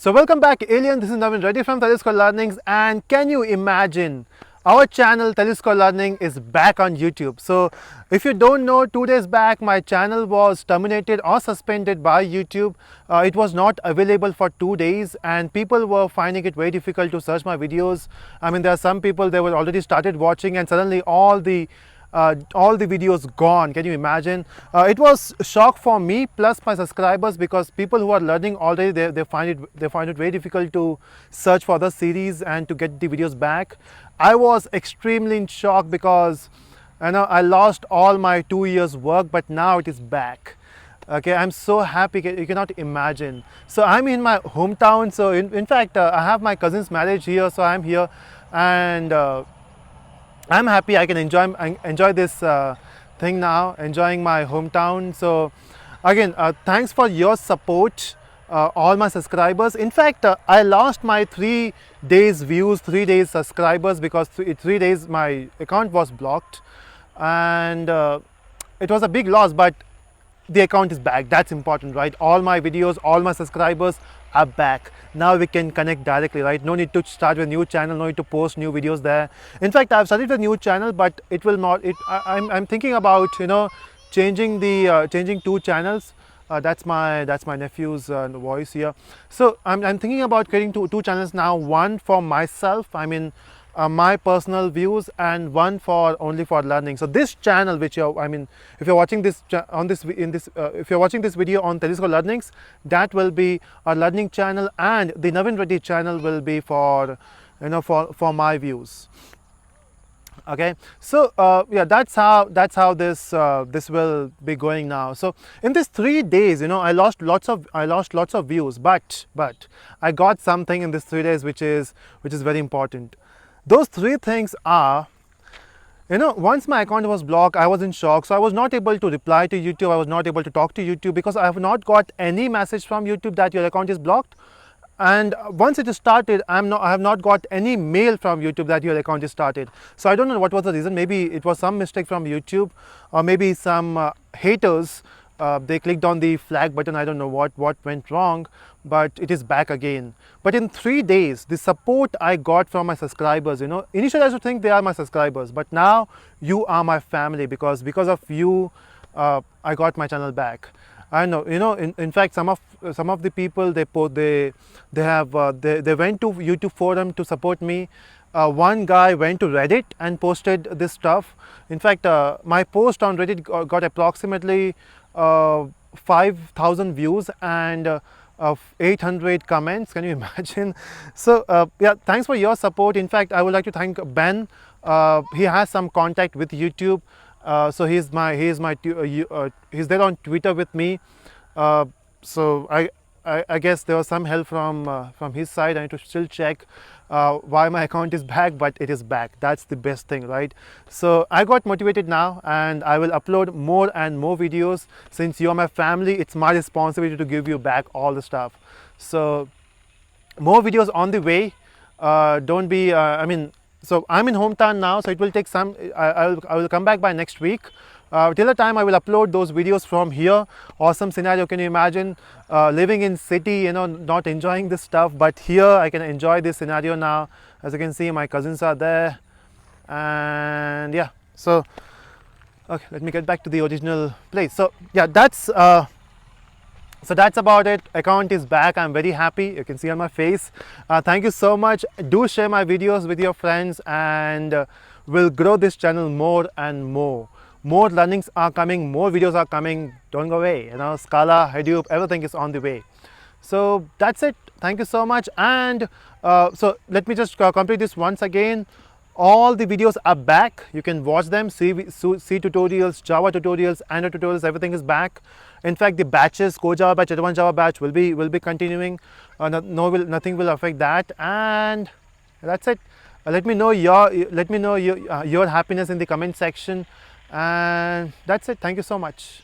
So welcome back Alien, this is Navin Reddy from Telescope Learnings, and can you imagine our channel Telescope Learning is back on YouTube. So if you don't know, 2 days back my channel was terminated or suspended by YouTube. It was not available for 2 days and people were finding it very difficult to search my videos. I mean, there are some people, they were already started watching and suddenly all the videos gone. Can you imagine? It was shock for me plus my subscribers, because people who are learning already, they find it very difficult to search for the series and to get the videos back. I was extremely in shock because I lost all my 2 years work, but now it is back. Okay, I'm so happy, you cannot imagine. So I'm in my hometown. So in fact, I have my cousin's marriage here, so I'm here, and I'm happy I can enjoy this thing now, enjoying my hometown. So again, thanks for your support, all my subscribers. In fact, I lost my 3 days views, 3 days subscribers, because 3 days my account was blocked, and it was a big loss, but the account is back. That's important, right? All my videos, all my subscribers are back. Now we can connect directly, right? No need to start a new channel, no need to post new videos there. In fact, I've started a new channel, but it will not, I'm thinking about, changing 2 channels. That's my nephew's voice here. So I'm thinking about creating two channels now. One for myself, I mean, my personal views, and one only for learning. So this channel, which if you're watching this if you're watching this video on Telescope Learnings, that will be a learning channel, and the Navin Reddy channel will be for my views. Okay, so yeah, that's how this will be going now. So in these 3 days, I lost lots of views, but I got something in these 3 days which is very important. Those 3 things are, once my account was blocked, I was in shock. So I was not able to reply to YouTube, I was not able to talk to YouTube, because I have not got any message from YouTube that your account is blocked. And once it is started, I have not got any mail from YouTube that your account is started. So I don't know what was the reason. Maybe it was some mistake from YouTube, or maybe some haters, they clicked on the flag button. I don't know what went wrong, but it is back again. But in 3 days, the support I got from my subscribers, initially I used to think they are my subscribers, but now you are my family, because of you, I got my channel back. I know, in fact, some of the people, they went to YouTube forum to support me. One guy went to Reddit and posted this stuff. In fact, my post on Reddit got approximately 5,000 views and 800 comments. Can you imagine? So yeah, thanks for your support. In fact, I would like to thank Ben. He has some contact with YouTube. So he's there on Twitter with me. So I guess there was some help from his side. I need to still check why my account is back, but it is back. That's the best thing, right? So I got motivated now, and I will upload more and more videos. Since you're my family, it's my responsibility to give you back all the stuff. So more videos on the way. Don't be so I'm in hometown now, so it will take some, I will come back by next week. Till the time, I will upload those videos from here. Awesome scenario. Can you imagine living in city, not enjoying this stuff, but here I can enjoy this scenario now. As you can see, my cousins are there, and yeah, so okay, let me get back to the original place. So yeah, that's about it. Account is back. I'm very happy. You can see on my face. Thank you so much. Do share my videos with your friends, and we'll grow this channel more and more. More learnings are coming, more videos are coming. Don't go away. Scala, Hadoop, everything is on the way. So that's it. Thank you so much. And so let me just complete this once again. All the videos are back. You can watch them. C tutorials, Java tutorials, Android tutorials, everything is back. In fact, the batches, Core Java batch, Advanced Java batch will be continuing. Nothing will affect that. And that's it. Let me know your happiness in the comment section. And that's it. Thank you so much.